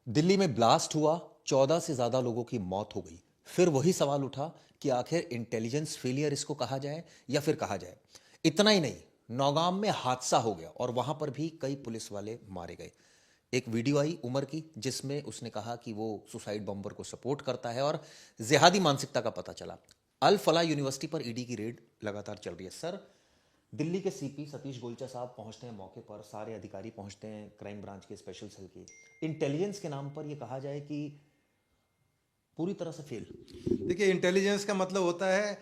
दिल्ली में ब्लास्ट हुआ, 14 से ज्यादा लोगों की मौत हो गई। फिर वही सवाल उठा कि आखिर इंटेलिजेंस फेलियर इसको कहा जाए या फिर कहा जाए। इतना ही नहीं, नौगाम में हादसा हो गया और वहां पर भी कई पुलिस वाले मारे गए। एक वीडियो आई उमर की जिसमें उसने कहा कि वो सुसाइड बॉम्बर को सपोर्ट करता है और जिहादी मानसिकता का पता चला। अल फला यूनिवर्सिटी पर ईडी की रेड लगातार चल रही है। सर, दिल्ली के सीपी सतीश गोलचा साहब पहुंचते हैं मौके पर, सारे अधिकारी पहुंचते हैं क्राइम ब्रांच के स्पेशल सेल के। इंटेलिजेंस के नाम पर यह कहा जाए कि पूरी तरह से फेल। देखिए, इंटेलिजेंस का मतलब होता है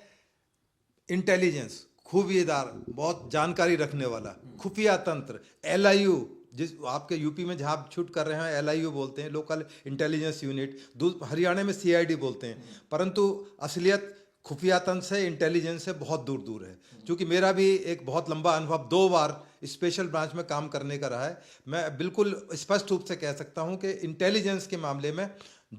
इंटेलिजेंस, खूबियदार, बहुत जानकारी रखने वाला, खुफिया तंत्र, एलआईयू। जिस आपके यूपी में जहाँ आप शूट कर रहे हैं एलआईयू बोलते हैं, लोकल इंटेलिजेंस यूनिट। हरियाणा में सीआईडी बोलते हैं। परंतु असलियत खुफिया तंत्र से, इंटेलिजेंस से बहुत दूर दूर है। क्योंकि मेरा भी एक बहुत लंबा अनुभव 2 बार स्पेशल ब्रांच में काम करने का रहा है। मैं बिल्कुल स्पष्ट रूप से कह सकता हूं कि इंटेलिजेंस के मामले में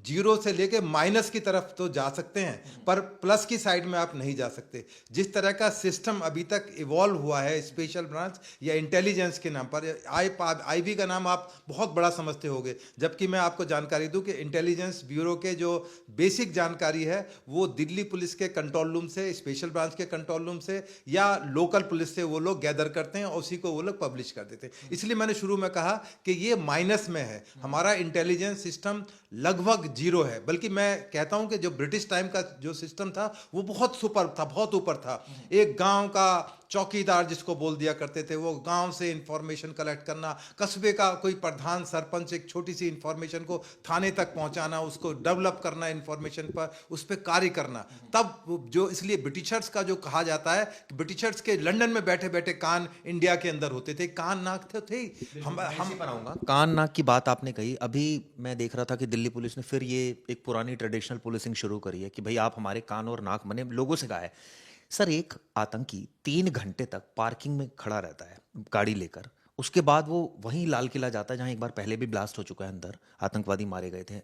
जीरो से लेके माइनस की तरफ तो जा सकते हैं, पर प्लस की साइड में आप नहीं जा सकते। जिस तरह का सिस्टम अभी तक इवॉल्व हुआ है स्पेशल ब्रांच या इंटेलिजेंस के नाम पर, आईबी का नाम आप बहुत बड़ा समझते होंगे, जबकि मैं आपको जानकारी दूं कि इंटेलिजेंस ब्यूरो के जो बेसिक जानकारी है वो दिल्ली पुलिस के कंट्रोल रूम से, स्पेशल ब्रांच के कंट्रोल रूम से या लोकल पुलिस से वो लोग गैदर करते हैं और उसी को वो लोग पब्लिश कर देते हैं। इसलिए मैंने शुरू में कहा कि ये माइनस में है। हमारा इंटेलिजेंस सिस्टम लगभग जीरो है। बल्कि मैं कहता हूं कि जो ब्रिटिश टाइम का जो सिस्टम था वो बहुत सुपर था, बहुत ऊपर था। एक गांव का चौकीदार जिसको बोल दिया करते थे, वो गांव से इंफॉर्मेशन कलेक्ट करना, कस्बे का कोई प्रधान सरपंच एक छोटी सी इंफॉर्मेशन को थाने तक पहुंचाना, उसको डेवलप करना, इंफॉर्मेशन पर उस पर कार्य करना। तब जो, इसलिए ब्रिटिशर्स का जो कहा जाता है कि ब्रिटिशर्स के लंदन में बैठे बैठे कान इंडिया के अंदर होते थे, कान नाक थे। हम पर आऊंगा, कान नाक की बात आपने कही। अभी मैं देख रहा था कि दिल्ली पुलिस ने फिर ये एक पुरानी ट्रेडिशनल पुलिसिंग शुरू करी है कि भाई आप हमारे कान और नाक बने, लोगों से कहा है। सर, एक आतंकी 3 घंटे तक पार्किंग में खड़ा रहता है गाड़ी लेकर, उसके बाद वो वहीं लाल किला जाता है जहां एक बार पहले भी ब्लास्ट हो चुका है, अंदर आतंकवादी मारे गए थे।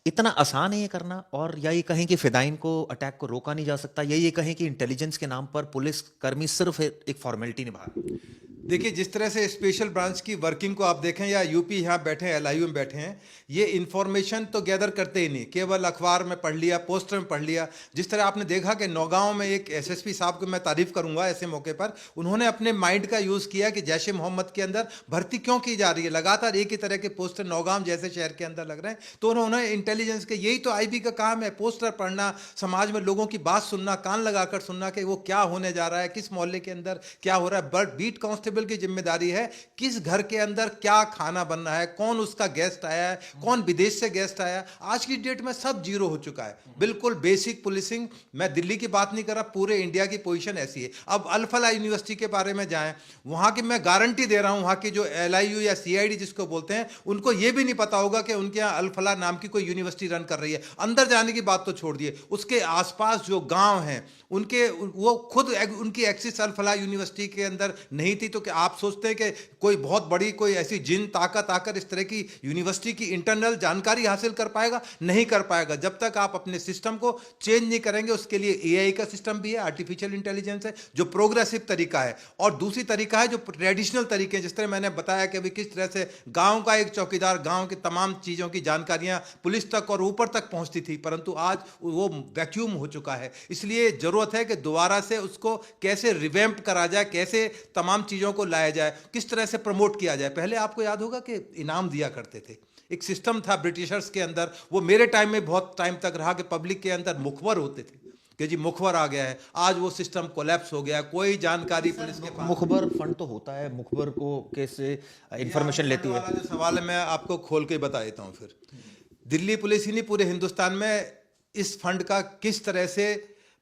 इतना आसान है ये करना? और या ये कहें कि फिदाइन को, अटैक को रोका नहीं जा सकता, या ये कहें कि इंटेलिजेंस के नाम पर पुलिस कर्मी सिर्फ एक फॉर्मेलिटी निभा रहे हैं? देखिए, जिस तरह से स्पेशल ब्रांच की वर्किंग को आप देखें, या यूपी यहाँ बैठे हैं, एलआईयू में बैठे हैं, ये इन्फॉर्मेशन तो गैदर करते ही नहीं, केवल अखबार में पढ़ लिया, पोस्टर में पढ़ लिया। जिस तरह आपने देखा कि नौगांव में एक एसएसपी साहब को मैं तारीफ करूंगा ऐसे मौके पर, उन्होंने अपने माइंड का यूज़ किया कि जैश ए मोहम्मद के अंदर भर्ती क्यों की जा रही है। लगातार एक ही तरह के पोस्टर नौगांव जैसे शहर के अंदर लग रहे हैं, तो उन्होंने इंटेलिजेंस के, यही तो आईबी का काम है, पोस्टर पढ़ना, समाज में लोगों की बात सुनना, कान लगाकर सुनना कि वो क्या होने जा रहा है, किस मोहल्ले के अंदर क्या हो रहा है। बट बीट कांस्टेबल की जिम्मेदारी है किस घर के अंदर क्या खाना बन रहा है, कौन उसका गेस्ट आया है, कौन विदेश से गेस्ट आया है। आज की डेट में सब जीरो हो चुका है। बिल्कुल बेसिक पुलिसिंग, मैं दिल्ली की बात नहीं कर रहा, पूरे इंडिया की पोजीशन ऐसी है। अब अल फला यूनिवर्सिटी के बारे में जाएं, वहां की मैं गारंटी दे रहा हूं, वहां की जो एलआईयू या सीआईडी जिसको बोलते हैं, उनको यह भी नहीं पता होगा कि उनके यहां अल फला नाम की कोई यूनिवर्सिटी रन कर रही है। अंदर जाने की बात तो छोड़ दिए, उसके आसपास जो गांव हैं उनके, वो खुद उनकी एक्सिस अल फला यूनिवर्सिटी के अंदर नहीं थी। तो क्या आप सोचते हैं कि कोई बहुत बड़ी कोई ऐसी जिन ताकत आकर इस तरह की यूनिवर्सिटी की इंटरनल जानकारी हासिल कर पाएगा? नहीं कर पाएगा। जब तक आप अपने सिस्टम को चेंज नहीं करेंगे। उसके लिए एआई का सिस्टम भी है, आर्टिफिशियल इंटेलिजेंस है, जो प्रोग्रेसिव तरीका है, और दूसरी तरीका है जो ट्रेडिशनल तरीके हैं। जिस तरह मैंने बताया कि अभी किस तरह से गांव का एक चौकीदार गांव की तमाम चीज़ों की जानकारियां पुलिस तक और ऊपर तक पहुंचती थी, परंतु आज वो वैक्यूम हो चुका है। इसलिए जरूरत है कि दोबारा से उसको कैसे रिवैम्प करा जाए, कैसे तमाम चीज़ों को लाया जाए, किस तरह से प्रमोट किया जाए। पहले आपको याद होगा कि इनाम दिया करते थे, एक सिस्टम था ब्रिटिशर्स के अंदर, वो मेरे टाइम में बहुत टाइम तक रहा कि पब्लिक के अंदर मुखबर होते थे कि जी मुखबर आ गया है। आज वो सिस्टम कोलैप्स हो गया है, कोई जानकारी पुलिस के पास। मुखबर फंड तो होता है, मुखबर को कैसे इंफॉर्मेशन लेती है? जो सवाल है मैं आपको खोल के बता देता हूँ। फिर दिल्ली पुलिस ही नहीं, पूरे हिंदुस्तान में इस फंड का किस तरह से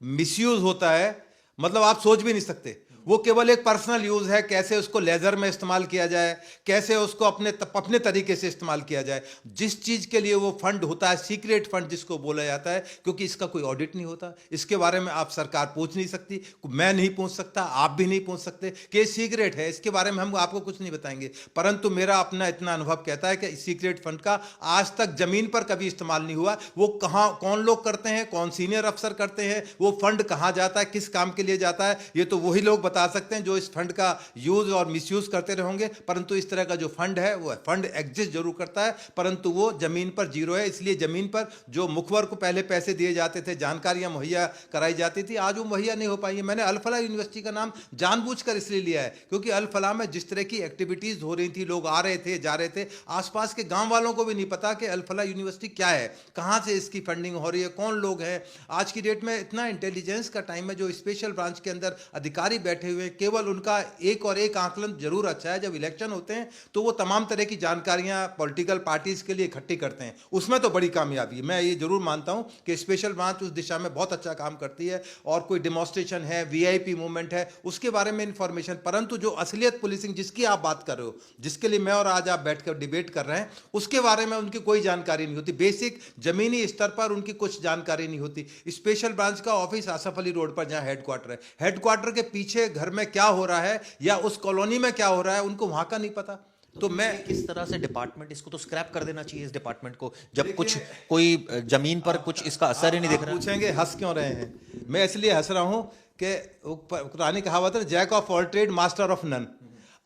मिसयूज होता है, मतलब आप सोच भी नहीं सकते। वो केवल एक पर्सनल यूज है, कैसे उसको लेजर में इस्तेमाल किया जाए, कैसे उसको अपने तरीके से इस्तेमाल किया जाए। जिस चीज के लिए वो फंड होता है, सीक्रेट फंड जिसको बोला जाता है, क्योंकि इसका कोई ऑडिट नहीं होता, इसके बारे में आप सरकार पूछ नहीं सकती, मैं नहीं पूछ सकता, आप भी नहीं पूछ सकते कि सीक्रेट है, इसके बारे में हम आपको कुछ नहीं बताएंगे। परंतु मेरा अपना इतना अनुभव कहता है कि सीक्रेट फंड का आज तक जमीन पर कभी इस्तेमाल नहीं हुआ। वो कहाँ, कौन लोग करते हैं, कौन सीनियर अफसर करते हैं, वो फंड कहाँ जाता है, किस काम के लिए जाता है, ये तो वही लोग बता सकते हैं जो इस फंड का यूज और मिसयूज करते रहेंगे, परंतु इस तरह का जो फंड है वो फंड एग्जिस्ट जरूर करता है, परंतु वो जमीन पर जीरो है। इसलिए जमीन पर जो मुखबर को पहले पैसे दिए जाते थे, जानकारियां मुहैया कराई जाती थी, आज वो मुहैया नहीं हो पाई है। मैंने अल फलाह यूनिवर्सिटी का नाम जानबूझकर इसलिए लिया है क्योंकि अल फलाह में जिस तरह की एक्टिविटीज हो रही थी, लोग आ रहे थे, जा रहे थे, आसपास के गांव वालों को भी नहीं पता कि अल फलाह यूनिवर्सिटी क्या है, कहां से इसकी फंडिंग हो रही है, कौन लोग हैं। आज की डेट में इतना इंटेलिजेंस का टाइम है, जो स्पेशल ब्रांच के अंदर अधिकारी बैठे हुए हैं, केवल उनका एक और एक आंकलन जरूर अच्छा है, जब इलेक्शन होते हैं तो वो तमाम तरह की जानकारियां पॉलिटिकल पार्टीज के लिए इकट्ठी करते हैं, उसमें तो बड़ी कामयाबी है। मैं ये जरूर मानता हूं कि स्पेशल ब्रांच उस दिशा में बहुत अच्छा काम करती है, और कोई डिमॉन्स्ट्रेशन है, वीआईपी मूवमेंट है, उसके बारे में इंफॉर्मेशन, परंतु जो असलियत पुलिसिंग जिसकी आप बात कर रहे हो, जिसके लिए मैं और आज आप बैठकर डिबेट कर रहे हैं, उसके बारे में उनकी कोई जानकारी नहीं होती। बेसिक जमीनी स्तर पर उनकी कुछ जानकारी नहीं होती। स्पेशल ब्रांच का ऑफिस आसफ अली रोड पर जहां हेडक्वार्टर है, हेडक्वार्टर के पीछे घर में क्या हो रहा है या उस कॉलोनी में क्या हो रहा है, उनको वहां का नहीं पता। तो मैं किस तरह से डिपार्टमेट, इसको तो स्क्रैप कर देना चाहिए इस डिपार्टमेंट को, जब कुछ कोई जमीन पर कुछ इसका असर ही नहीं दिख रहा। पूछेंगे हंस क्यों रहे हैं, मैं इसलिए हंस रहा हूं कि पुरानी कहावत है, jack of all trade master of none.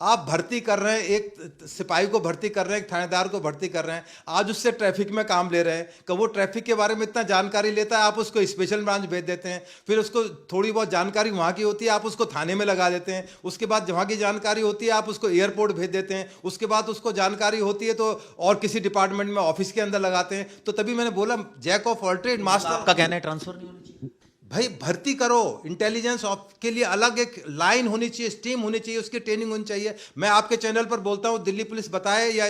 आप भर्ती कर रहे हैं, एक सिपाही को भर्ती कर रहे हैं, एक थानेदार को भर्ती कर रहे हैं, आज उससे ट्रैफिक में काम ले रहे हैं, कि वो ट्रैफिक के बारे में इतना जानकारी लेता है, आप उसको स्पेशल ब्रांच भेज देते हैं, फिर उसको थोड़ी बहुत जानकारी वहाँ की होती है, आप उसको थाने में लगा देते हैं, उसके बाद वहाँ की जानकारी होती है, आप उसको एयरपोर्ट भेज देते हैं, उसके बाद उसको जानकारी होती है तो और किसी डिपार्टमेंट में ऑफिस के अंदर लगाते हैं। तो तभी मैंने बोला jack of all trade master. आपका कहना है ट्रांसफर नहीं होना चाहिए? भाई भर्ती करो, इंटेलिजेंस के लिए अलग एक लाइन होनी चाहिए, स्ट्रीम होनी चाहिए, उसकी ट्रेनिंग होनी चाहिए। मैं आपके चैनल पर बोलता हूं, दिल्ली पुलिस बताए या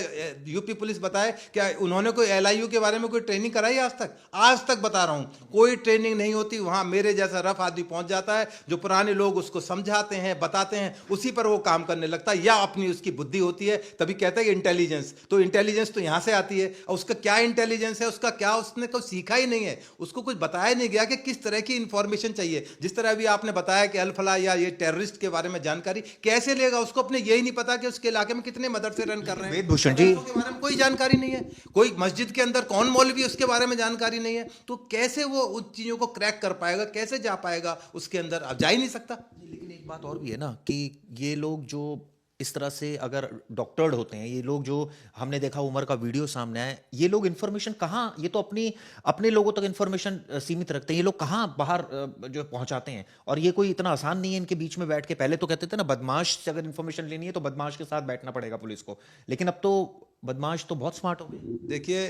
यूपी पुलिस बताए, क्या उन्होंने कोई एलआईयू के बारे में कोई ट्रेनिंग कराई आज तक? आज तक बता रहा हूं, कोई ट्रेनिंग नहीं होती। वहां मेरे जैसा रफ आदमी पहुंच जाता है, जो पुराने लोग उसको समझाते हैं, बताते हैं, उसी पर वो काम करने लगता है, या अपनी उसकी बुद्धि होती है, तभी कहते हैं इंटेलिजेंस। तो इंटेलिजेंस तो यहां से आती है, और उसका क्या इंटेलिजेंस है, उसका क्या, उसने कुछ सीखा ही नहीं है, उसको कुछ बताया नहीं गया कि किस तरह की इंफॉर्मेशन चाहिए। जिस तरह अभी आपने बताया कि अल फलाह या ये टेररिस्ट के बारे में जानकारी कैसे लेगा, उसको अपने यही नहीं पता कि उसके इलाके में कितने मदरसे रन कर रहे हैं, वेदभूषण जी के बारे में कोई जानकारी नहीं है, कोई मस्जिद के अंदर कौन मौलवी उसके बारे में जानकारी नहीं है, तो कैसे वो उन चीजों को क्रैक कर पाएगा, कैसे जा पाएगा उसके अंदर? अब जा ही नहीं सकता। लेकिन एक बात और भी है ना कि ये लोग जो इस तरह से अगर डॉक्टर्ड होते हैं, ये लोग जो हमने देखा उमर का वीडियो सामने आया, ये लोग इन्फॉर्मेशन कहाँ, ये तो अपने लोगों तक इन्फॉर्मेशन सीमित रखते हैं, ये लोग कहाँ बाहर जो पहुंचाते हैं? और ये कोई इतना आसान नहीं है इनके बीच में बैठ के। पहले तो कहते थे ना, बदमाश से अगर इन्फॉर्मेशन लेनी है तो बदमाश के साथ बैठना पड़ेगा पुलिस को, लेकिन अब तो बदमाश तो बहुत स्मार्ट हो गए। देखिए,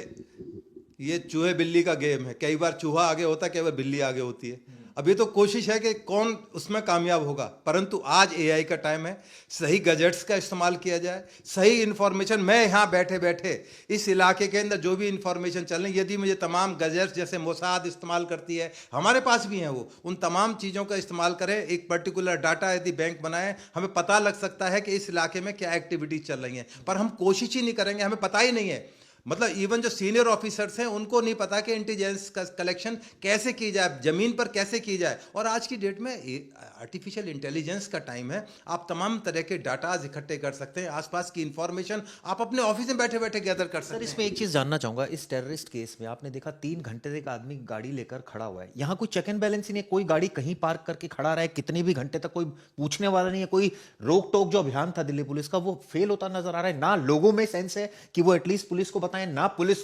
ये चूहे बिल्ली का गेम है, कई बार चूहा आगे होता है, कई बार बिल्ली आगे होती है। अब ये तो कोशिश है कि कौन उसमें कामयाब होगा, परंतु आज एआई का टाइम है, सही गैजेट्स का इस्तेमाल किया जाए, सही इंफॉर्मेशन। मैं यहाँ बैठे बैठे इस इलाके के अंदर जो भी इंफॉर्मेशन चल रही, यदि मुझे तमाम गैजेट्स जैसे मोसाद इस्तेमाल करती है, हमारे पास भी हैं वो, उन तमाम चीज़ों का इस्तेमाल करें, एक पर्टिकुलर डाटा यदि बैंक बनाए, हमें पता लग सकता है कि इस इलाके में क्या एक्टिविटीज चल रही हैं, पर हम कोशिश ही नहीं करेंगे, हमें पता ही नहीं है। मतलब इवन जो सीनियर ऑफिसर्स हैं उनको नहीं पता कि इंटेलिजेंस का कलेक्शन कैसे की जाए, जमीन पर कैसे की जाए। और आज की डेट में आर्टिफिशियल इंटेलिजेंस का टाइम है, आप तमाम तरह के डाटाज इकट्ठे कर सकते हैं, आसपास की इंफॉर्मेशन आप अपने ऑफिस में बैठे बैठे गैदर कर सकते सर, हैं। इसमें एक चीज जानना चाहूंगा, इस टेररिस्ट केस में आपने देखा 3 घंटे से एक आदमी गाड़ी लेकर खड़ा हुआ है, यहाँ कोई चेक एंड बैलेंस ही नहीं, कोई गाड़ी कहीं पार्क करके खड़ा रहा है कितने भी घंटे तक, कोई पूछने वाला नहीं है, कोई रोक टोक जो अभियान था दिल्ली पुलिस का वो फेल होता नजर आ रहा है। ना लोगों में सेंस है कि वो एटलीस्ट पुलिस को बताएं, ना पुलिस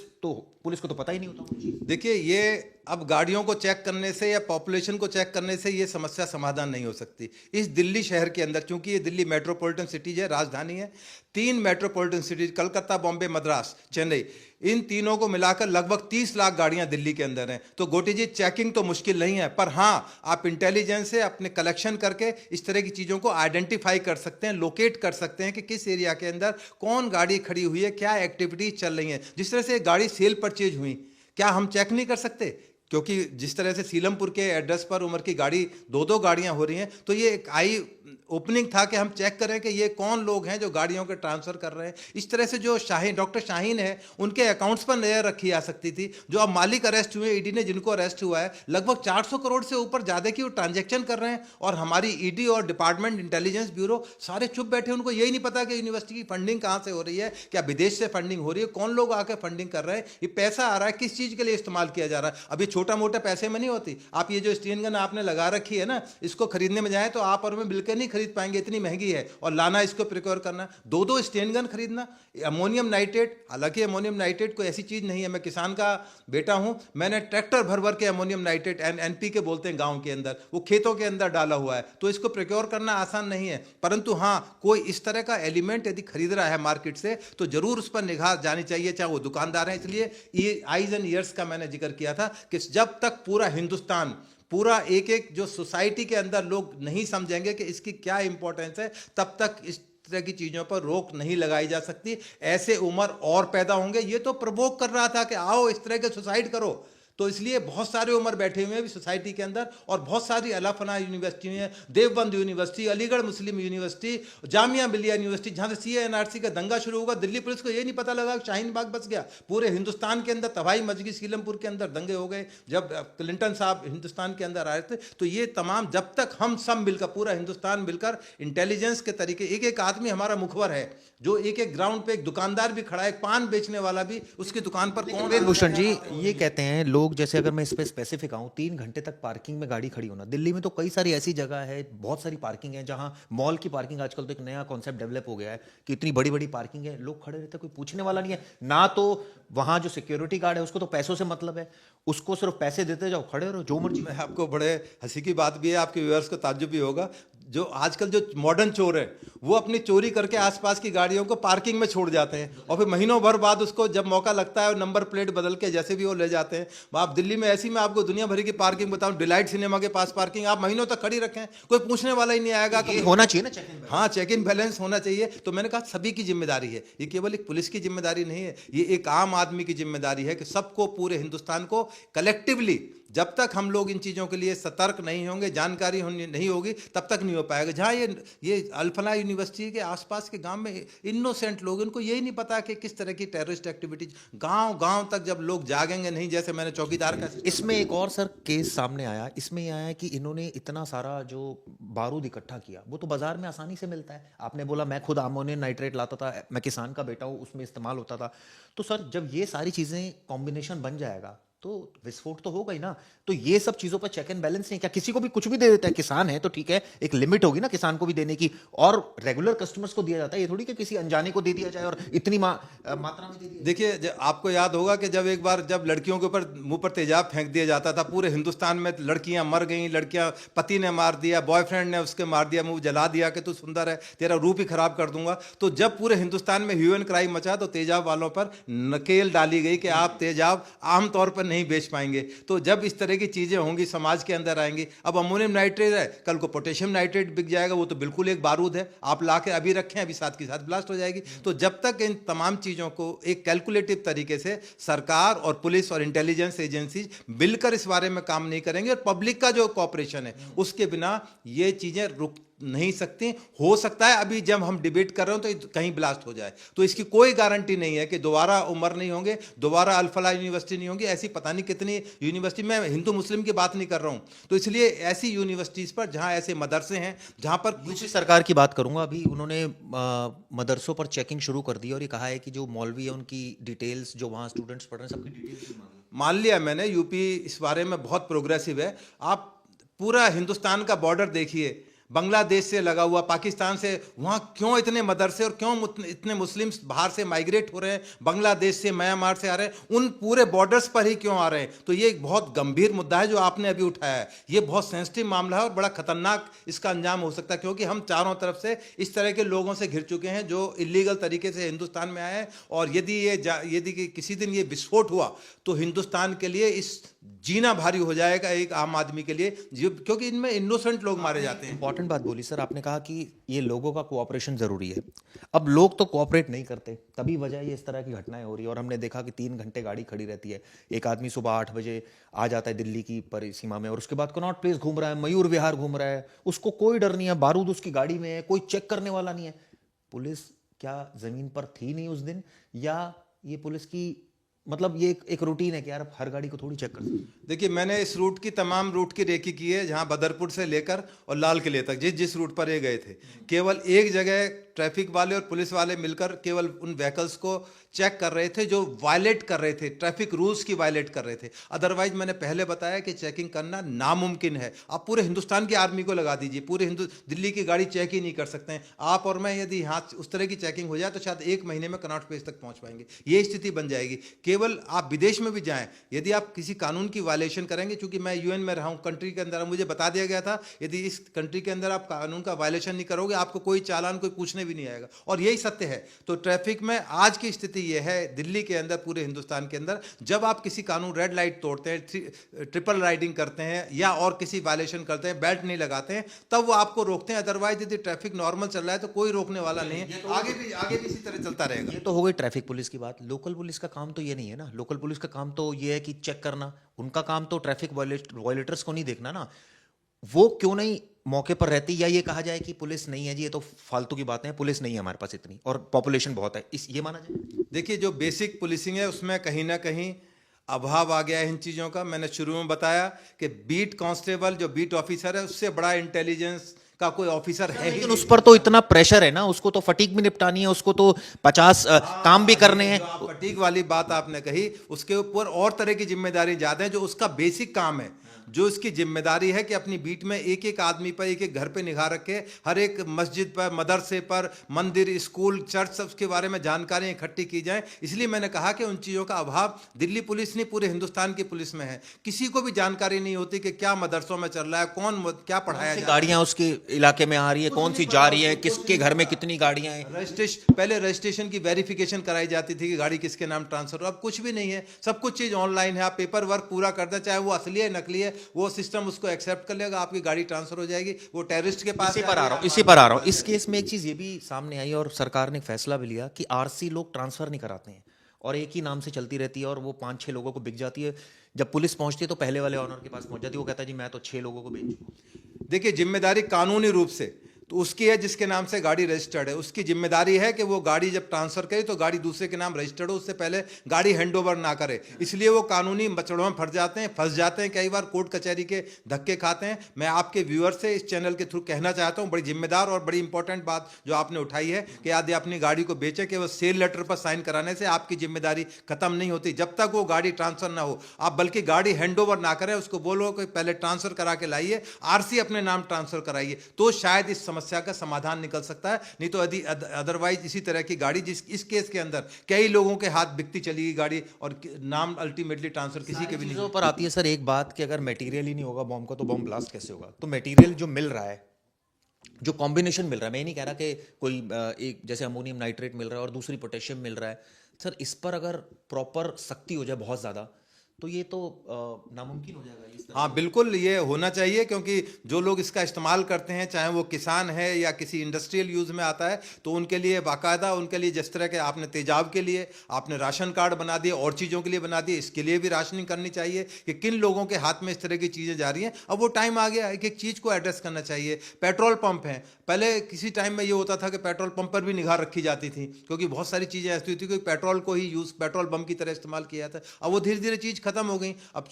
को तो पता ही नहीं होता। देखिए, ये अब गाड़ियों को चेक करने से या पॉपुलेशन को चेक करने से ये समस्या समाधान नहीं हो सकती। इस दिल्ली शहर के अंदर, चूंकि ये दिल्ली मेट्रोपॉलिटन सिटी है, राजधानी है, 3 मेट्रोपॉलिटन सिटीज, कलकत्ता, बॉम्बे, मद्रास, चेन्नई, इन तीनों को मिलाकर लगभग 30 लाख गाड़ियां दिल्ली के अंदर हैं। तो गोटी जी, चेकिंग तो मुश्किल नहीं है, पर हाँ, आप इंटेलिजेंस से अपने कलेक्शन करके इस तरह की चीज़ों को आइडेंटिफाई कर सकते हैं, लोकेट कर सकते हैं कि किस एरिया के अंदर कौन गाड़ी खड़ी हुई है, क्या एक्टिविटीज चल रही हैं। जिस तरह से गाड़ी सेल परचेज हुई, क्या हम चेक नहीं कर सकते? क्योंकि जिस तरह से सीलमपुर के एड्रेस पर उमर की गाड़ी, 2-2 गाड़ियां हो रही हैं, तो ये एक आई ओपनिंग था कि हम चेक करें कि ये कौन लोग हैं जो गाड़ियों के ट्रांसफर कर रहे हैं। इस तरह से जो डॉक्टर शाहीन है, उनके अकाउंट्स पर नजर रखी जा सकती थी। जो अब मालिक अरेस्ट हुए, ईडी ने जिनको अरेस्ट हुआ है, लगभग 400 करोड़ से ऊपर ज्यादा की वो ट्रांजेक्शन कर रहे हैं, और हमारी ईडी और डिपार्टमेंट इंटेलिजेंस ब्यूरो सारे चुप बैठे, उनको यही नहीं पता कि यूनिवर्सिटी की फंडिंग कहाँ से हो रही है, क्या विदेश से फंडिंग हो रही है, कौन लोग आकर फंडिंग कर रहे हैं, ये पैसा आ रहा है किस चीज के लिए इस्तेमाल किया जा रहा है। अब ये छोटा मोटा पैसे में नहीं होती। आप ये जो स्टीन गन आपने लगा रखी है ना, इसको खरीदने में जाए तो आप और मैं मिलकर नहीं खरीद पाएंगे, इतनी महंगी है, और लाना इसको प्रिक्योर करना, दो स्टेन गन खरीदना, अमोनियम नाइट्रेट। हालांकि अमोनियम नाइट्रेट कोई ऐसी चीज़ नहीं है, मैं किसान का बेटा हूं, मैंने ट्रैक्टर भर भर के अमोनियम नाइट्रेट NPK बोलते हैं गाँव के अंदर, वो खेतों के अंदर डाला हुआ है, तो इसको प्रिक्योर करना आसान नहीं है। परंतु हाँ, कोई इस तरह का एलिमेंट यदि खरीद रहा है मार्केट से तो जरूर उस पर निगाह जानी चाहिए, चाहे वो दुकानदार है। इसलिए ये आइज एंड ईयर्स का मैंने जिक्र किया था कि जब तक पूरा हिंदुस्तान, पूरा एक एक जो सोसाइटी के अंदर लोग नहीं समझेंगे कि इसकी क्या इंपॉर्टेंस है, तब तक इस तरह की चीजों पर रोक नहीं लगाई जा सकती। ऐसे उम्र और पैदा होंगे। ये तो प्रवोक कर रहा था कि आओ इस तरह के सुसाइड करो, तो इसलिए बहुत सारे उम्र बैठे हुए हैं भी सोसाइटी के अंदर, और बहुत सारी अल्लाह फना यूनिवर्सिटी हैं, देवबंद यूनिवर्सिटी, अलीगढ़ मुस्लिम यूनिवर्सिटी, जामिया मिलिया यूनिवर्सिटी, जहाँ से CA/NRC का दंगा शुरू होगा, दिल्ली पुलिस को ये नहीं पता लगा शाहीन बाग बच गया, पूरे हिंदुस्तान के अंदर तबाही मच गई, सीलमपुर के अंदर दंगे हो गए जब क्लिंटन साहब हिंदुस्तान के अंदर आए थे। तो ये तमाम, जब तक हम सब मिलकर, पूरा हिंदुस्तान मिलकर इंटेलिजेंस के तरीके, एक एक आदमी हमारा मुखबर है, जो एक एक ग्राउंड पे एक दुकानदार भी खड़ा है, एक पान बेचने वाला भी, उसकी दुकान पर कौन। वेद भूषण जी, ये कहते हैं लोग, जैसे अगर मैं इस पे स्पेसिफिक आऊं, 3 घंटे तक पार्किंग में गाड़ी खड़ी होना। दिल्ली में तो कई सारी ऐसी जगह है, बहुत सारी पार्किंग है, जहां मॉल की पार्किंग, आजकल तो एक नया कॉन्सेप्ट डेवलप हो गया है कि इतनी बड़ी बड़ी पार्किंग है, लोग खड़े रहते हैं, कोई पूछने वाला नहीं है ना। तो वहां जो सिक्योरिटी गार्ड है उसको तो पैसों से मतलब है, उसको सिर्फ पैसे देते जाओ, खड़े रहो, जो मर्जी। मैं आपको, बड़े हंसी की बात भी है, आपके व्यूअर्स को ताज्जुब भी होगा, जो आजकल जो मॉडर्न चोर है वो अपनी चोरी करके आसपास की गाड़ियों को पार्किंग में छोड़ जाते हैं, और फिर महीनों भर बाद उसको जब मौका लगता है नंबर प्लेट बदल के जैसे भी वो ले जाते हैं। आप दिल्ली में ऐसी, मैं आपको दुनिया भर की पार्किंग बताऊं, डिलाइट सिनेमा के पास पार्किंग आप महीनों तक खड़ी रखें, कोई पूछने वाला ही नहीं आएगा। ये होना चाहिए ना चेक इन। हाँ, चेक इन बैलेंस होना चाहिए। तो मैंने कहा सभी की जिम्मेदारी है, ये केवल एक पुलिस की जिम्मेदारी नहीं है, ये एक आम आदमी की जिम्मेदारी है कि सबको, पूरे हिंदुस्तान को कलेक्टिवली, जब तक हम लोग इन चीज़ों के लिए सतर्क नहीं होंगे, जानकारी नहीं होगी, तब तक नहीं हो पाएगा। जहाँ ये अल्फला यूनिवर्सिटी के आसपास के गांव में इनोसेंट लोग, इनको यही नहीं पता कि किस तरह की टेररिस्ट एक्टिविटीज, गांव गांव तक जब लोग जागेंगे नहीं, जैसे मैंने चौकीदार का। इसमें एक और सर केस सामने आया, इसमें ये आया कि इन्होंने इतना सारा जो बारूद इकट्ठा किया, वो तो बाजार में आसानी से मिलता है। आपने बोला मैं खुद अमोनियम नाइट्रेट लाता था, मैं किसान का बेटा हूँ, उसमें इस्तेमाल होता था। तो सर जब ये सारी चीजें कॉम्बिनेशन बन जाएगा तो विस्फोट तो होगा ही ना। तो ये सब चीजों पर चेक एंड बैलेंस नहीं, क्या किसी को भी कुछ भी दे देता है? किसान है तो ठीक है, एक लिमिट होगी ना किसान को भी देने की, और रेगुलर कस्टमर्स को दिया जाता है, ये थोड़ी कि किसी अनजाने को दे दिया जाए और इतनी मात्रा में दे दिया। देखिए, आपको याद होगा कि जब एक बार जब लड़कियों के ऊपर मुंह पर तेजाब फेंक दिया जाता था, पूरे हिंदुस्तान में लड़कियां मर गई, लड़कियां, पति ने मार दिया, बॉयफ्रेंड ने उसके मार दिया, मुंह जला दिया कि तू सुंदर है, तेरा रूप ही खराब कर दूंगा। तो जब पूरे हिंदुस्तान में ह्यू एंड क्राई मचा, तो तेजाब वालों पर नकेल डाली गई कि आप तेजाब आमतौर पर नहीं बेच पाएंगे। तो जब इस तरह की चीजें होंगी, समाज के अंदर आएंगी। अब अमोनियम नाइट्रेट है, कल को पोटेशियम नाइट्रेट बिक जाएगा, वो तो बिल्कुल एक बारूद है, आप ला के अभी रखें, अभी साथ के साथ ब्लास्ट हो जाएगी। तो जब तक इन तमाम चीजों को एक कैलकुलेटिव तरीके से सरकार और पुलिस और इंटेलिजेंस एजेंसी मिलकर इस बारे में काम नहीं करेंगे, और पब्लिक का जो कॉपरेशन है, उसके बिना ये चीजें रुक नहीं सकती। हो सकता है अभी जब हम डिबेट कर रहे हो तो कहीं ब्लास्ट हो जाए, तो इसकी कोई गारंटी नहीं है कि दोबारा उमर नहीं होंगे, दोबारा अल्फला यूनिवर्सिटी नहीं होंगी, ऐसी पता नहीं कितनी यूनिवर्सिटी। मैं हिंदू मुस्लिम की बात नहीं कर रहा हूं, तो इसलिए ऐसी यूनिवर्सिटीज पर, जहां ऐसे मदरसे हैं, जहां पर दूसरी सरकार की बात करूंगा, अभी उन्होंने मदरसों पर चेकिंग शुरू कर दी और ये कहा है कि जो मौलवी है उनकी डिटेल्स, जो वहाँ स्टूडेंट्स पढ़ रहे हैं, सबकी डिटेल्स मान लिया मैंने। यूपी इस बारे में बहुत प्रोग्रेसिव है। आप पूरा हिंदुस्तान का बॉर्डर देखिए, बांग्लादेश से लगा हुआ, पाकिस्तान से, वहाँ क्यों इतने मदरसे और क्यों इतने मुस्लिम्स बाहर से माइग्रेट हो रहे हैं, बांग्लादेश से, म्यांमार से आ रहे हैं, उन पूरे बॉर्डर्स पर ही क्यों आ रहे हैं? तो ये एक बहुत गंभीर मुद्दा है जो आपने अभी उठाया है। ये बहुत सेंसिटिव मामला है और बड़ा खतरनाक इसका अंजाम हो सकता है, क्योंकि हम चारों तरफ से इस तरह के लोगों से घिर चुके हैं जो इलीगल तरीके से हिंदुस्तान में आए हैं। और यदि किसी दिन ये विस्फोट हुआ तो हिंदुस्तान के लिए इस जीना भारी हो जाएगा, एक आम आदमी के लिए, क्योंकि इनमें इनोसेंट लोग मारे जाते हैं। इंपॉर्टेंट बात बोली सर आपने, कहा कि ये लोगों का कोऑपरेशन जरूरी है। अब लोग तो कोऑपरेट नहीं करते, तभी वजह ये इस तरह की घटनाएं हो रही है। और हमने देखा कि 3 घंटे गाड़ी खड़ी रहती है, एक आदमी सुबह 8 बजे आ जाता है दिल्ली की परिसीमा में, और उसके बाद कनॉट प्लेस घूम रहा है, मयूर विहार घूम रहा है, उसको कोई डर नहीं है, बारूद उसकी गाड़ी में है, कोई चेक करने वाला नहीं है। पुलिस क्या जमीन पर थी नहीं उस दिन, या ये पुलिस की मतलब ये एक रूटीन है कि यार हर गाड़ी को थोड़ी चेक कर सकते? देखिए, मैंने इस रूट की तमाम रूट की रेकी की है, जहां बदरपुर से लेकर और लाल किले तक जिस जिस रूट पर ये गए थे, केवल एक जगह ट्रैफिक वाले और पुलिस वाले मिलकर केवल उन व्हीकल्स को चेक कर रहे थे जो वायलेट कर रहे थे, ट्रैफिक रूल्स की वायलेट कर रहे थे। अदरवाइज मैंने पहले बताया कि चेकिंग करना नामुमकिन है। आप पूरे हिंदुस्तान की आर्मी को लगा दीजिए, पूरे दिल्ली की गाड़ी चेक ही नहीं कर सकते हैं। आप और मैं यदि यहाँ उस तरह की चेकिंग हो जाए तो शायद 1 महीने में कनॉट प्लेस तक पहुँच पाएंगे। ये स्थिति बन जाएगी। केवल आप विदेश में भी जाएं, यदि आप किसी कानून की वायलेशन करेंगे, चूंकि मैं यूएन में रहा हूँ, कंट्री के अंदर मुझे बता दिया गया था यदि इस कंट्री के अंदर आप कानून का वायलेशन नहीं करोगे आपको कोई चालान कोई पूछने भी नहीं आएगा, और यही सत्य है। तो ट्रैफिक में आज की स्थिति यह है दिल्ली के अंदर, पूरे हिंदुस्तान के अंदर, जब आप किसी कानून रेड लाइट तोड़ते हैं, ट्रिपल राइडिंग करते हैं या और किसी वायलेशन करते हैं, बेल्ट नहीं लगाते हैं, तब वो आपको रोकते हैं। अदरवाइज यदि ट्रैफिक नॉर्मल चल रहा है तो कोई रोकने वाला नहीं है। आगे भी इसी तरह चलता रहेगा। ये तो हो गई ट्रैफिक पुलिस की बात। लोकल पुलिस का काम तो ये नहीं है ना। लोकल पुलिस का काम तो ये है कि चेक करना। उनका काम तो ट्रैफिक वायलेटर्स को नहीं देखना ना। वो क्यों नहीं मौके पर रहती, या ये कहा जाए कि पुलिस नहीं है जी, ये तो फालतू की बातें हैं, पुलिस नहीं है हमारे पास इतनी, और पॉपुलेशन बहुत है, इस ये माना जाए? देखिए, जो बेसिक पुलिसिंग है उसमें कहीं ना कहीं अभाव आ गया है इन चीज़ों का। मैंने शुरू में बताया कि बीट कांस्टेबल, जो बीट ऑफिसर है, उससे बड़ा इंटेलिजेंस का कोई ऑफिसर है ही लेकिन नहीं। उस पर तो इतना प्रेशर है ना, उसको तो फटीक भी निपटानी है, उसको तो 50 काम भी करने हैं। जो आप फटीक वाली बात आपने कही, उसके ऊपर और तरह की जिम्मेदारी ज्यादा है। जो उसका बेसिक काम है, जो इसकी जिम्मेदारी है कि अपनी बीट में एक एक आदमी पर, एक एक घर पे निगाह रखे, हर एक मस्जिद पर, मदरसे पर, मंदिर, स्कूल, चर्च, सबके बारे में जानकारी इकट्ठी की जाए। इसलिए मैंने कहा कि उन चीज़ों का अभाव दिल्ली पुलिस नहीं, पूरे हिंदुस्तान की पुलिस में है। किसी को भी जानकारी नहीं होती कि क्या मदरसों में चल रहा है, कौन क्या पढ़ाया जा रहा है, गाड़ियां उसके इलाके में आ रही है, कौन सी जा रही है, किसके घर में कितनी गाड़ियां हैं। पहले रजिस्ट्रेशन की वेरिफिकेशन कराई जाती थी कि गाड़ी किसके नाम ट्रांसफर हो। अब कुछ भी नहीं है, सब कुछ चीज़ ऑनलाइन है। आप पेपर वर्क पूरा कर दें, चाहे वो असली है नकली है, वो सिस्टम उसको एक्सेप्ट कर लेगा, आपकी गाड़ी ट्रांसफर हो जाएगी। वो टेररिस्ट के पास इसी पर आ रहा हूं। इस केस में एक चीज ये भी सामने आई और सरकार ने फैसला भी लिया कि आरसी लोग ट्रांसफर नहीं कराते हैं और एक ही नाम से चलती रहती है, और वो 5-6 लोगों को बिक जाती है। जब पुलिस पहुंचती है तो पहले वाले ऑनर के पास पहुंच जाती है, वो कहता है जी मैं तो 6 लोगों को बेच चुका हूं। देखिए, जिम्मेदारी कानूनी रूप से तो उसकी है जिसके नाम से गाड़ी रजिस्टर्ड है। उसकी जिम्मेदारी है कि वो गाड़ी जब ट्रांसफर करे तो गाड़ी दूसरे के नाम रजिस्टर्ड हो, उससे पहले गाड़ी हैंडओवर ना करे। इसलिए वो कानूनी मचड़ों में फंस जाते हैं, कई बार कोर्ट कचहरी के धक्के खाते हैं। मैं आपके व्यूअर से इस चैनल के थ्रू कहना चाहता हूँ, बड़ी जिम्मेदार और बड़ी इंपॉर्टेंट बात जो आपने उठाई है कि यदि अपनी गाड़ी को बेचे, केवल सेल लेटर पर साइन कराने से आपकी जिम्मेदारी खत्म नहीं होती। जब तक वो गाड़ी ट्रांसफर ना हो, आप बल्कि गाड़ी हैंडओवर ना करें, उसको बोलो कि पहले ट्रांसफर करा के लाइए, आरसी अपने नाम ट्रांसफर कराइए, तो शायद इस समस्या का समाधान निकल सकता है। नहीं तो यदि अदरवाइज इसी तरह की गाड़ी, इस केस के अंदर कई लोगों के हाथ बिकती चली गाड़ी और नाम अल्टीमेटली ट्रांसफर किसी के भी नहीं। पर आती है सर एक बात कि अगर मटेरियल ही नहीं होगा बॉम्ब का तो बॉम्ब ब्लास्ट कैसे होगा? तो मटेरियल जो मिल रहा है, जो कॉम्बिनेशन मिल रहा है, मैं ये नहीं कह रहा कि कोई एक जैसे अमोनियम नाइट्रेट मिल रहा है और दूसरी पोटेशियम मिल रहा है सर, इस पर अगर प्रॉपर सख्ती हो जाए बहुत ज़्यादा तो ये तो नामुमकिन हो जाएगा इस तरह। हाँ बिल्कुल, ये होना चाहिए, क्योंकि जो लोग इसका इस्तेमाल करते हैं, चाहे वो किसान है या किसी इंडस्ट्रियल यूज़ में आता है, तो उनके लिए बाकायदा, उनके लिए जिस तरह के आपने तेजाब के लिए आपने राशन कार्ड बना दिए, और चीज़ों के लिए बना दिए, इसके लिए भी राशनिंग करनी चाहिए कि किन लोगों के हाथ में इस तरह की चीज़ें जा रही हैं। अब वो टाइम आ गया, एक एक चीज़ को एड्रेस करना चाहिए। पेट्रोल पंप हैं, पहले किसी टाइम में ये होता था कि पेट्रोल पंप पर भी निगाह रखी जाती थी, क्योंकि बहुत सारी चीज़ें ऐसी होती थी कि पेट्रोल को ही पेट्रोल बम की तरह इस्तेमाल किया जाता है। अब वो धीरे धीरे चीज़ खत्म हो गई। अब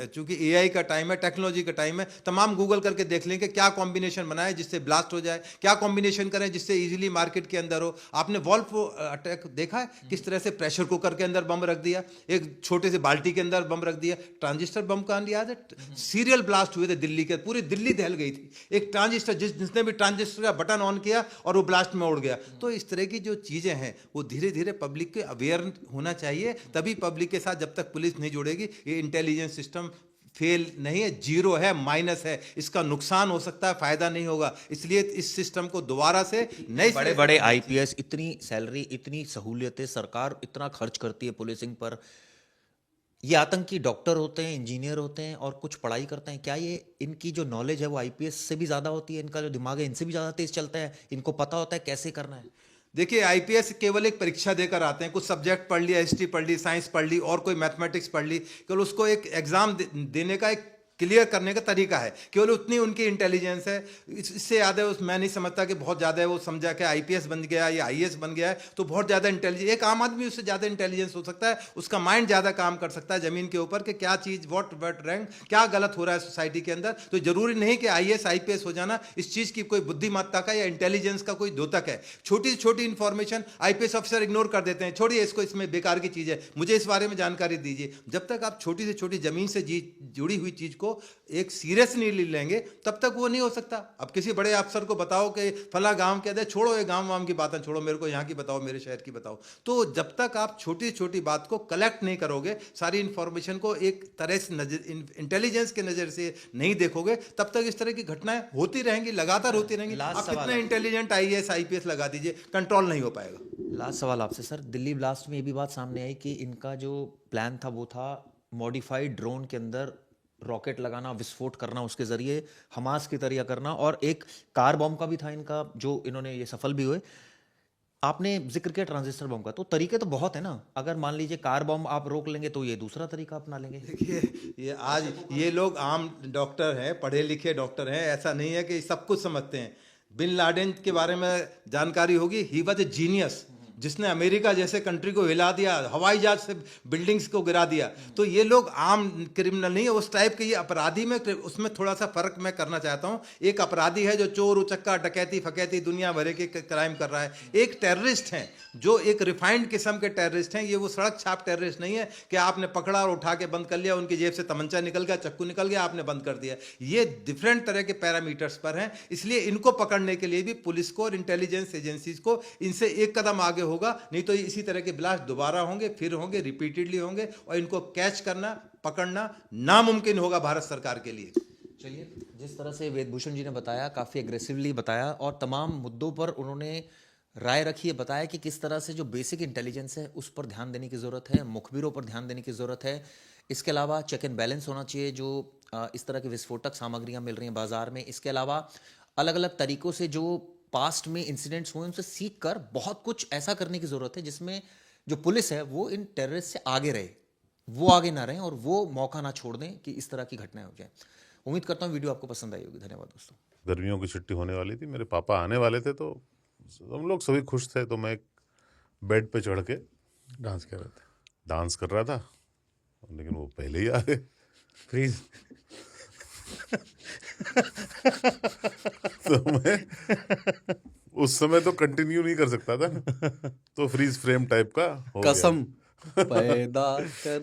चूंकि एआई का टाइम है, टेक्नोलॉजी का टाइम है, तमाम गूगल करके देख लेंगे क्या कॉम्बिनेशन बनाए जिससे ब्लास्ट हो जाए, क्या कॉम्बिनेशन करें जिससे इजीली मार्केट के अंदर हो। आपने वॉल्व अटैक देखा है, किस तरह से प्रेशर कुकर के अंदर बम रख दिया, एक छोटे से बाल्टी के अंदर बम रख दिया। ट्रांजिस्टर बम का याद है, सीरियल ब्लास्ट हुए थे दिल्ली के, पूरी दिल्ली दहल गई थी। एक ट्रांजिस्टर, जिसने भी ट्रांजिस्टर का बटन ऑन किया और वो ब्लास्ट में उड़ गया। तो इस तरह की जो चीज़ें हैं वो धीरे धीरे पब्लिक के अवेयर होना चाहिए, तभी पब्लिक के साथ जब तक पुलिस नहीं जुड़ेगी, ये इंटेलिजेंस सिस्टम फेल नहीं है, जीरो है, माइनस है, इसका नुकसान हो सकता है, फायदा नहीं होगा। इसलिए इस सिस्टम को दोबारा से नए बड़े बड़े आईपीएस, इतनी सैलरी, इतनी सहूलियतें, सरकार इतना खर्च करती है पुलिसिंग पर, ये आतंकी डॉक्टर होते हैं, इंजीनियर होते हैं और कुछ पढ़ाई करते हैं, क्या ये इनकी जो नॉलेज है वो आईपीएस से भी ज़्यादा होती है? इनका जो दिमाग है इनसे भी ज़्यादा तेज चलता है, इनको पता होता है कैसे करना है? देखिए, आईपीएस केवल एक परीक्षा देकर आते हैं, कुछ सब्जेक्ट पढ़ लिया, हिस्ट्री पढ़ ली, साइंस पढ़ ली और कोई मैथमेटिक्स पढ़ ली, केवल उसको एक एग्जाम देने का एक क्लियर करने का तरीका है, केवल उतनी उनकी इंटेलिजेंस है। इससे ज़्यादा मैं नहीं समझता कि बहुत ज़्यादा वो समझा कि आईपीएस बन गया या आईएएस बन गया है तो बहुत ज़्यादा इंटेलिजेंस। एक आम आदमी उससे ज़्यादा इंटेलिजेंस हो सकता है, उसका माइंड ज़्यादा काम कर सकता है ज़मीन के ऊपर कि क्या चीज़ व्हाट रैंक क्या गलत हो रहा है सोसाइटी के अंदर। तो जरूरी नहीं कि आईएएस आईपीएस हो जाना इस चीज़ की कोई बुद्धिमत्ता का या इंटेलिजेंस का कोई द्योतक है। छोटी से छोटी इंफॉर्मेशन आईपीएस ऑफिसर इग्नोर कर देते हैं, छोड़िए इसको, इसमें बेकार की चीज़ है, मुझे इस बारे में जानकारी दीजिए। जब तक आप छोटी से छोटी ज़मीन से जुड़ी हुई चीज़ को एक सीरियस नहीं ले लेंगे तब तक वो नहीं हो सकता। अब किसी बड़े अफसर को बताओ कि फला गांव के अंदर, छोड़ो ये गांव वाम की बातें छोड़ो, मेरे को यहाँ की बताओ, मेरे शहर की बताओ। तो जब तक आप छोटी छोटी बात को कलेक्ट नहीं करोगे, सारी इंफॉर्मेशन को एक तरह से इंटेलिजेंस के नज़र से नहीं देखोगे, तब तक इस तरह की घटनाएं होती रहेंगी, लगातार होती रहेंगी। आप कितने इंटेलिजेंट आईएएस आईपीएस लगा दीजिए, कंट्रोल नहीं हो पाएगा। लास्ट सवाल आपसे सर, दिल्ली ब्लास्ट में ये भी बात सामने आई कि इनका जो प्लान था वो था मॉडिफाइड ड्रोन के अंदर रॉकेट लगाना, विस्फोट करना, उसके जरिए हमास की तरह करना, और एक कार बॉम्ब का भी था इनका जो इन्होंने ये सफल भी हुए। आपने जिक्र किया ट्रांजिस्टर बम का, तो तरीके तो बहुत है ना। अगर मान लीजिए कार बम आप रोक लेंगे तो ये दूसरा तरीका अपना लेंगे। देखिए ये आज ये लोग आम डॉक्टर हैं, पढ़े लिखे डॉक्टर हैं, ऐसा नहीं है कि सब कुछ समझते हैं। बिन लाडेन के बारे में जानकारी होगी, ही वॉज ए जीनियस, जिसने अमेरिका जैसे कंट्री को हिला दिया, हवाई जहाज से बिल्डिंग्स को गिरा दिया। तो ये लोग आम क्रिमिनल नहीं है, उस टाइप के ये अपराधी में, उसमें थोड़ा सा फर्क मैं करना चाहता हूँ। एक अपराधी है जो चोर उचक्का डकैती फकैती दुनिया भर के क्राइम कर रहा है, एक टेररिस्ट है जो एक रिफाइंड किस्म के टेररिस्ट हैं। ये वो सड़क छाप टेररिस्ट नहीं है कि आपने पकड़ा और उठा के बंद कर लिया, उनकी जेब से तमंचा निकल गया, चक्कू निकल गया, आपने बंद कर दिया। ये डिफरेंट तरह के पैरामीटर्स पर हैं, इसलिए इनको पकड़ने के लिए भी पुलिस को और इंटेलिजेंस एजेंसीज को इनसे एक कदम आगे होगा, नहीं तो इसी तरह के ब्लास्ट दोबारा होंगे, फिर होंगे, रिपीटेडली होंगे, और इनको कैच करना, पकड़ना नामुमकिन होगा भारत सरकार के लिए। चलिए, जिस तरह से वेदभूषण जी ने बताया, काफ़ी एग्रेसिवली बताया और तमाम मुद्दों पर उन्होंने राय रखी है, बताया कि किस तरह से जो बेसिक इंटेलिजेंस है उस पर ध्यान देने की ज़रूरत है, मुखबिरों पर ध्यान देने की ज़रूरत है। इसके अलावा चेक एंड बैलेंस होना चाहिए, जो इस तरह की विस्फोटक सामग्रियाँ मिल रही हैं बाज़ार में। इसके अलावा अलग अलग तरीक़ों से जो पास्ट में इंसिडेंट्स हुए उनसे सीख कर बहुत कुछ ऐसा करने की ज़रूरत है जिसमें जो पुलिस है वो इन टेररिस्ट से आगे रहे, वो आगे ना रहें और वो मौका ना छोड़ दें कि इस तरह की घटनाएं हो जाएं। उम्मीद करता हूँ वीडियो आपको पसंद आई होगी। धन्यवाद दोस्तों। गर्मियों की छुट्टी होने वाली थी, मेरे पापा आने वाले थे, तो हम लोग सभी खुश थे। तो मैं एक बेड पे चढ़ के डांस कर रहा था, लेकिन वो पहले ही आ गए। फ्रीज तो मैं उस समय तो कंटिन्यू नहीं कर सकता था, तो फ्रीज फ्रेम टाइप का हो गया। कसम पैदा कर